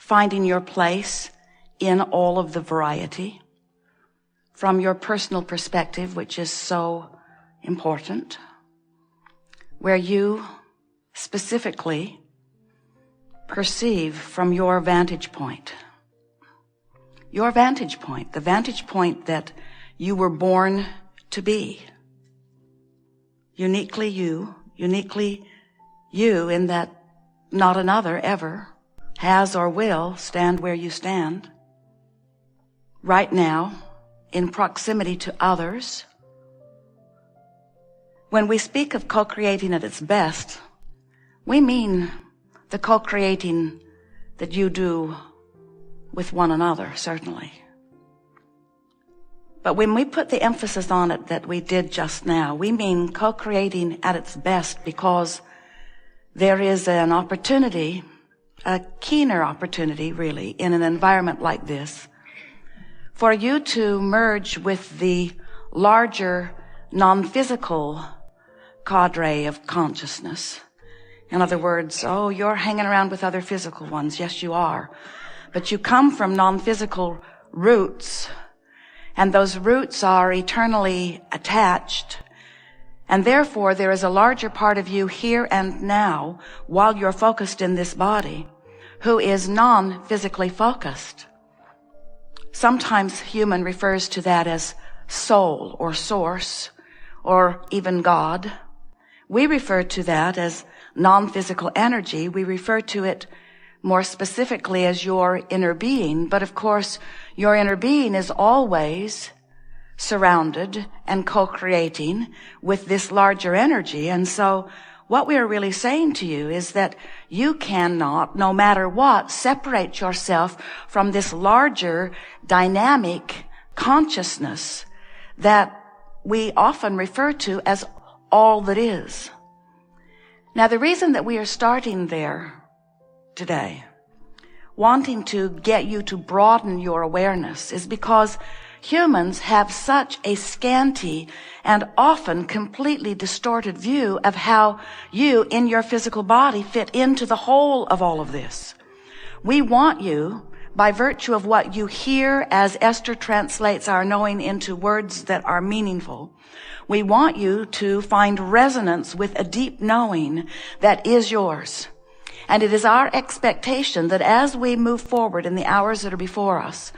finding your place in all of the variety from your personal perspective, which is so important, where you specifically perceive from your vantage point. Your vantage point, the vantage point that you were born to be. Uniquely you in that not another ever has or will stand where you stand. Right now, in proximity to others. When we speak of co-creating at its best, we mean the co-creating that you do with one another, certainly. But when we put the emphasis on it that we did just now, we mean co-creating at its best because there is an opportunity, a keener opportunity really, in an environment like this, for you to merge with the larger non-physical cadre of consciousness. In other words, you're hanging around with other physical ones. Yes, you are. But you come from non-physical roots, and those roots are eternally attached. And therefore, there is a larger part of you here and now, while you're focused in this body, who is non-physically focused. Sometimes human refers to that as soul or source or even God. We refer to that as non-physical energy. We refer to it more specifically as your inner being. But of course, your inner being is always surrounded and co-creating with this larger energy. And so what we are really saying to you is that you cannot, no matter what, separate yourself from this larger dynamic consciousness that we often refer to as all that is. Now, the reason that we are starting there today, wanting to get you to broaden your awareness, is because humans have such a scanty and often completely distorted view of how you in your physical body fit into the whole of all of this. We want you, by virtue of what you hear as Esther translates our knowing into words that are meaningful, we want you to find resonance with a deep knowing that is yours. And it is our expectation that as we move forward in the hours that are before us,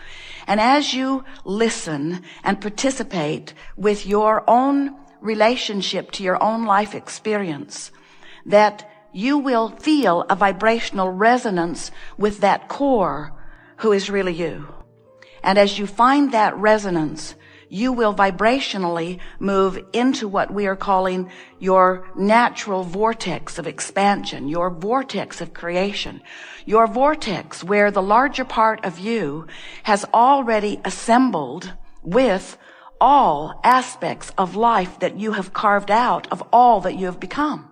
and as you listen and participate with your own relationship to your own life experience, that you will feel a vibrational resonance with that core who is really you. And as you find that resonance, you will vibrationally move into what we are calling your natural vortex of expansion, your vortex of creation, your vortex where the larger part of you has already assembled with all aspects of life that you have carved out of all that you have become.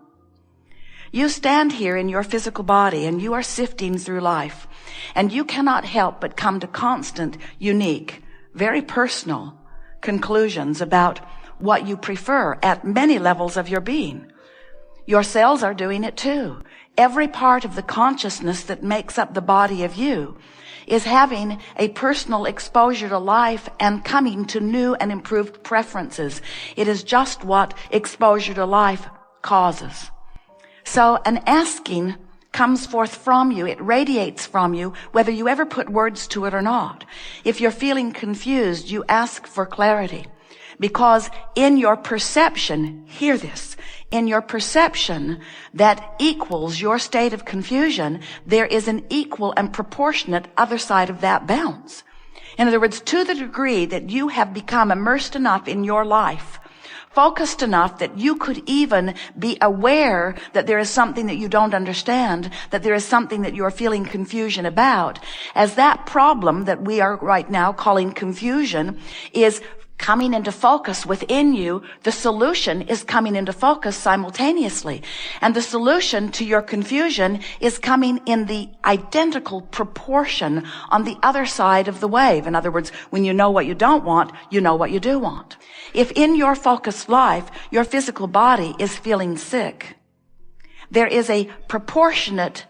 You stand here in your physical body and you are sifting through life, and you cannot help but come to constant, unique, very personal conclusions about what you prefer at many levels of your being. Your cells are doing it too. Every part of the consciousness that makes up the body of you is having a personal exposure to life and coming to new and improved preferences. It is just what exposure to life causes. So an asking comes forth from you. It radiates from you, whether you ever put words to it or not. If you're feeling confused, you ask for clarity. Because in your perception, hear this, in your perception that equals your state of confusion, there is an equal and proportionate other side of that bounce. In other words, to the degree that you have become immersed enough in your life, focused enough that you could even be aware that there is something that you don't understand, that there is something that you're feeling confusion about, as that problem that we are right now calling confusion is coming into focus within you, the solution is coming into focus simultaneously. And the solution to your confusion is coming in the identical proportion on the other side of the wave. In other words, when you know what you don't want, you know what you do want. If in your focused life, your physical body is feeling sick, there is a proportionate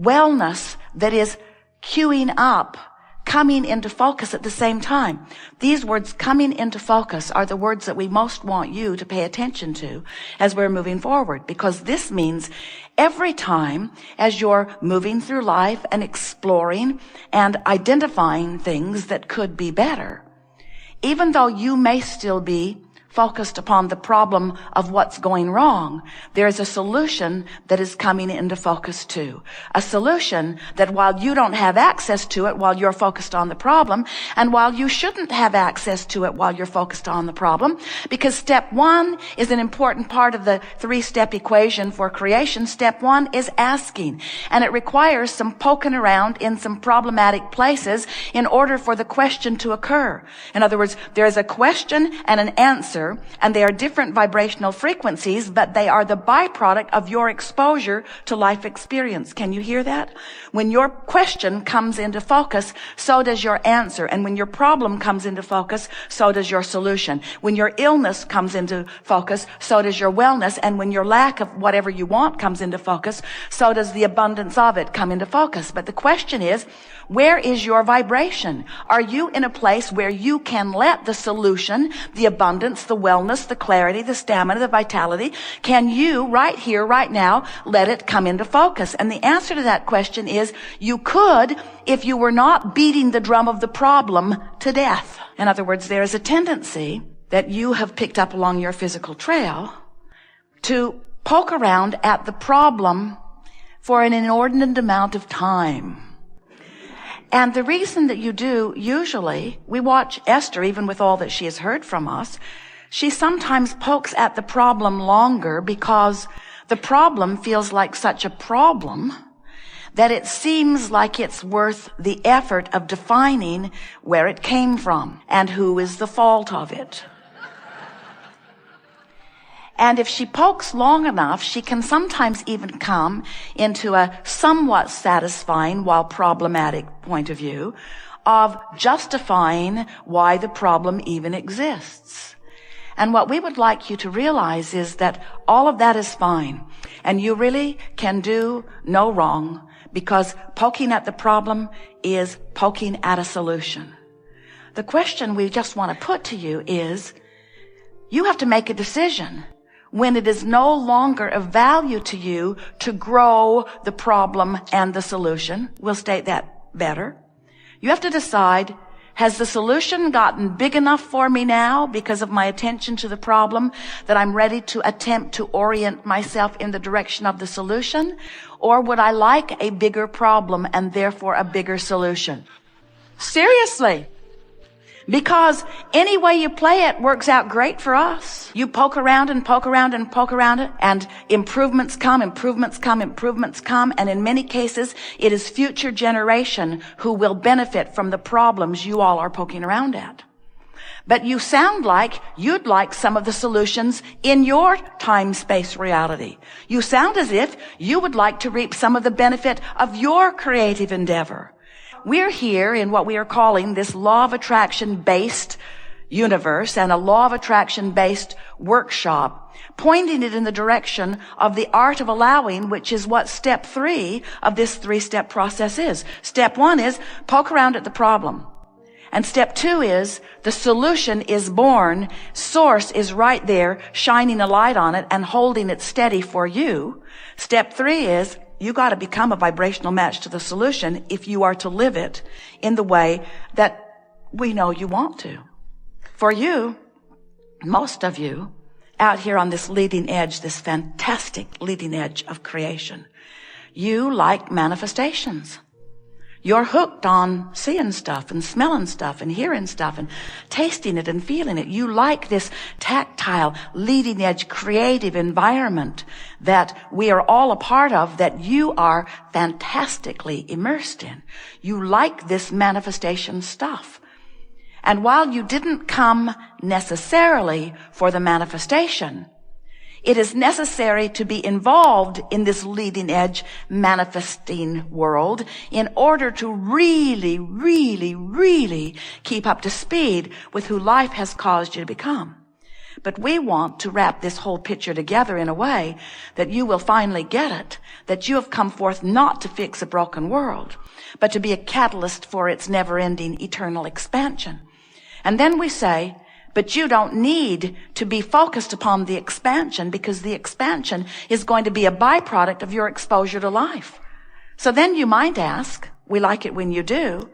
wellness that is queuing up, coming into focus at the same time. These words, coming into focus, are the words that we most want you to pay attention to as we're moving forward, because this means every time as you're moving through life and exploring and identifying things that could be better, even though you may still be focused upon the problem of what's going wrong, there is a solution that is coming into focus too. A solution that, while you don't have access to it while you're focused on the problem, and while you shouldn't have access to it while you're focused on the problem, because step one is an important part of the 3-step equation for creation. Step one is asking, and it requires some poking around in some problematic places in order for the question to occur. In other words, there is a question and an answer, and they are different vibrational frequencies, but they are the byproduct of your exposure to life experience. Can you hear that? When your question comes into focus, so does your answer. And when your problem comes into focus, so does your solution. When your illness comes into focus, so does your wellness. And when your lack of whatever you want comes into focus, so does the abundance of it come into focus. But the question is, where is your vibration? Are you in a place where you can let the solution, the abundance, the wellness, the clarity, the stamina, the vitality, can you right here, right now, let it come into focus? And the answer to that question is, you could if you were not beating the drum of the problem to death. In other words, there is a tendency that you have picked up along your physical trail to poke around at the problem for an inordinate amount of time. And the reason that you do, usually, we watch Esther, even with all that she has heard from us, she sometimes pokes at the problem longer because the problem feels like such a problem that it seems like it's worth the effort of defining where it came from and who is the fault of it. And if she pokes long enough, she can sometimes even come into a somewhat satisfying, while problematic, point of view of justifying why the problem even exists. And what we would like you to realize is that all of that is fine. And you really can do no wrong, because poking at the problem is poking at a solution. The question we just want to put to you is, you have to make a decision when it is no longer of value to you to grow the problem and the solution. We'll state that better. You have to decide, has the solution gotten big enough for me now because of my attention to the problem that I'm ready to attempt to orient myself in the direction of the solution? Or would I like a bigger problem and therefore a bigger solution? Seriously. Because any way you play it works out great for us. You poke around and poke around and poke around it, and improvements come, improvements come, improvements come, and in many cases, it is future generation who will benefit from the problems you all are poking around at. But you sound like you'd like some of the solutions in your time-space reality. You sound as if you would like to reap some of the benefit of your creative endeavor. We're here in what we are calling this law of attraction-based universe and a law of attraction-based workshop, pointing it in the direction of the art of allowing, which is what step 3 of this 3-step process is. Step 1 is poke around at the problem. And step 2 is the solution is born. Source is right there, shining a light on it and holding it steady for you. Step 3 is you got to become a vibrational match to the solution if you are to live it in the way that we know you want to. For you, most of you, out here on this leading edge, this fantastic leading edge of creation, you like manifestations. You're hooked on seeing stuff and smelling stuff and hearing stuff and tasting it and feeling it. You like this tactile, leading edge, creative environment that we are all a part of, that you are fantastically immersed in. You like this manifestation stuff. And while you didn't come necessarily for the manifestation, it is necessary to be involved in this leading edge manifesting world in order to really, really, really keep up to speed with who life has caused you to become. But we want to wrap this whole picture together in a way that you will finally get it, that you have come forth not to fix a broken world, but to be a catalyst for its never-ending eternal expansion. And then we say, but you don't need to be focused upon the expansion, because the expansion is going to be a byproduct of your exposure to life. So then you might ask, we like it when you do,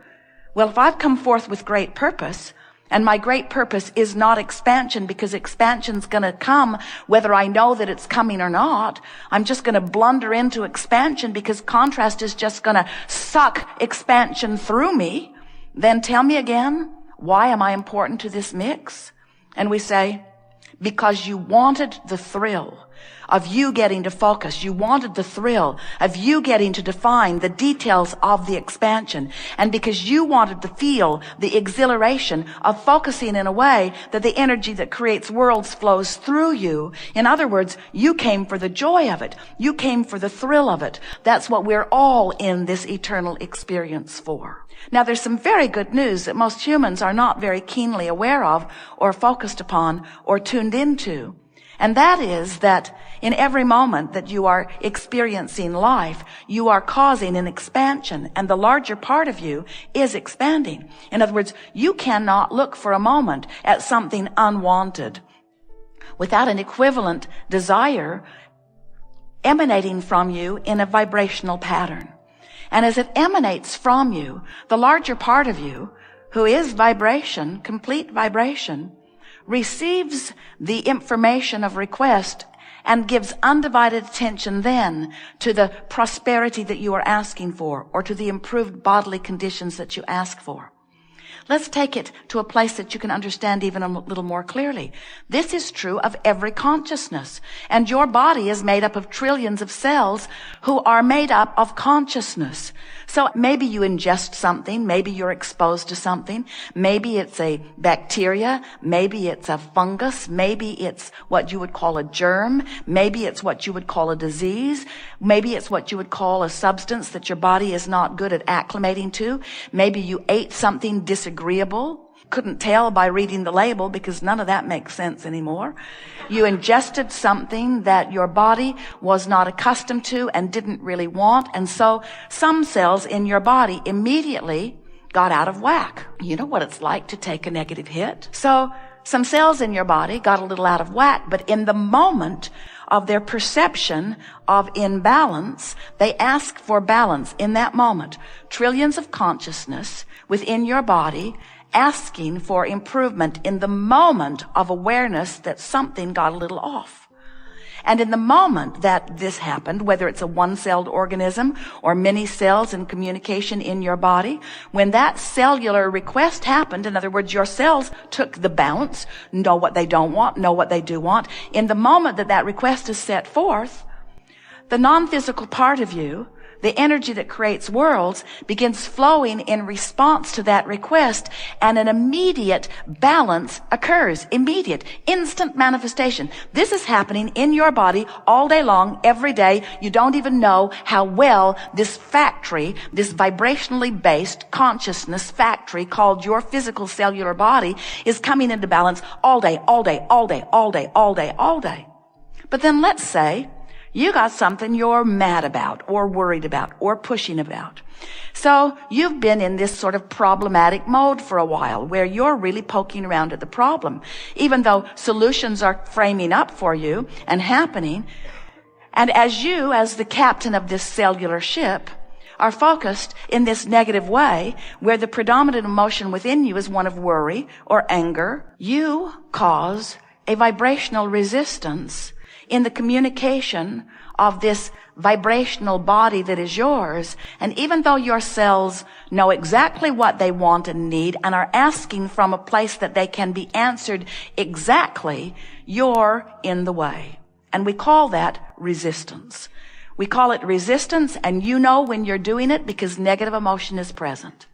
well, if I've come forth with great purpose, and my great purpose is not expansion, because expansion's going to come whether I know that it's coming or not. I'm just going to blunder into expansion because contrast is just going to suck expansion through me. Then tell me again, why am I important to this mix? And we say, because you wanted the thrill of you getting to focus. You wanted the thrill of you getting to define the details of the expansion. And because you wanted to feel the exhilaration of focusing in a way that the energy that creates worlds flows through you. In other words, you came for the joy of it. You came for the thrill of it. That's what we're all in this eternal experience for. Now, there's some very good news that most humans are not very keenly aware of or focused upon or tuned into. And that is that in every moment that you are experiencing life, you are causing an expansion, and the larger part of you is expanding. In other words, you cannot look for a moment at something unwanted without an equivalent desire emanating from you in a vibrational pattern. And as it emanates from you, the larger part of you, who is vibration, complete vibration, receives the information of request and gives undivided attention then to the prosperity that you are asking for, or to the improved bodily conditions that you ask for. Let's take it to a place that you can understand even a little more clearly. This is true of every consciousness. And your body is made up of trillions of cells who are made up of consciousness. So maybe you ingest something, maybe you're exposed to something, maybe it's a bacteria, maybe it's a fungus, maybe it's what you would call a germ, maybe it's what you would call a disease, maybe it's what you would call a substance that your body is not good at acclimating to, maybe you ate something disagreeable. Couldn't tell by reading the label because none of that makes sense anymore. You ingested something that your body was not accustomed to and didn't really want, and so some cells in your body immediately got out of whack. You know what it's like to take a negative hit? So some cells in your body got a little out of whack, but in the moment of their perception of imbalance, they ask for balance in that moment. Trillions of consciousness within your body asking for improvement in the moment of awareness that something got a little off. And in the moment that this happened, whether it's a one-celled organism or many cells in communication in your body, when that cellular request happened, in other words, your cells took the bounce, know what they don't want, know what they do want. In the moment that that request is set forth, the non-physical part of you, the energy that creates worlds, begins flowing in response to that request, and an immediate balance occurs. Immediate, instant manifestation. This is happening in your body all day long, every day. You don't even know how well this factory, this vibrationally based consciousness factory called your physical cellular body, is coming into balance all day, all day, all day, all day, all day, all day. But then let's say you got something you're mad about or worried about or pushing about. So you've been in this sort of problematic mode for a while where you're really poking around at the problem, even though solutions are framing up for you and happening. And as you, as the captain of this cellular ship, are focused in this negative way where the predominant emotion within you is one of worry or anger, you cause a vibrational resistance in the communication of this vibrational body that is yours. And even though your cells know exactly what they want and need and are asking from a place that they can be answered exactly, you're in the way. And we call that resistance. We call it resistance, and you know when you're doing it because negative emotion is present.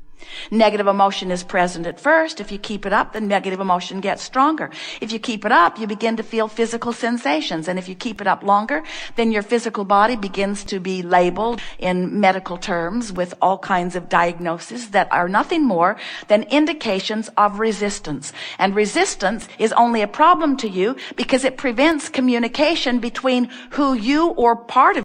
Negative emotion is present at first. If you keep it up, the negative emotion gets stronger. If you keep it up, you begin to feel physical sensations. And if you keep it up longer, then your physical body begins to be labeled in medical terms with all kinds of diagnoses that are nothing more than indications of resistance. And resistance is only a problem to you because it prevents communication between who you or part of